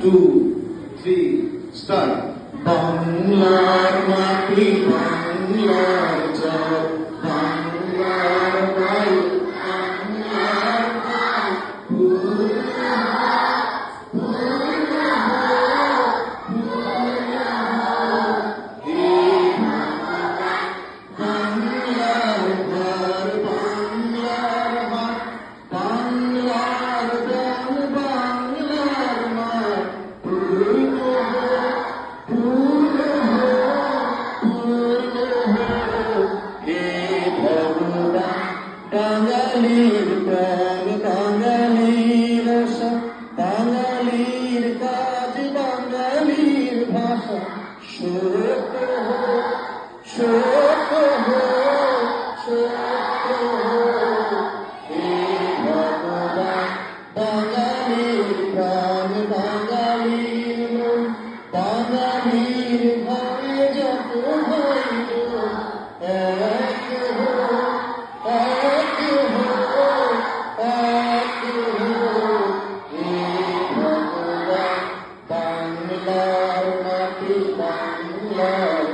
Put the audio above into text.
3 start. বাংলার মাটি বাংলার জল বাংলার বায়ু বাংলার প্রাণ বাংলার ঘর বাংলার মাঠ বাংলার গান বাংলার মাঠ পূর্ণ হে ভগবান বাঙালির প্রাণ বাঙালির আশা বাঙালির কাজ বাঙালির ভাষা সত্য হোক সত্য হোক সত্য হোক হে ভগবান বাঙালির প্রাণ বাঙালির মন বাঙালির ভাই যত ভাই এক হোক এক হোক এক হোক হে ভগবান বাংলার মাটি বাংলার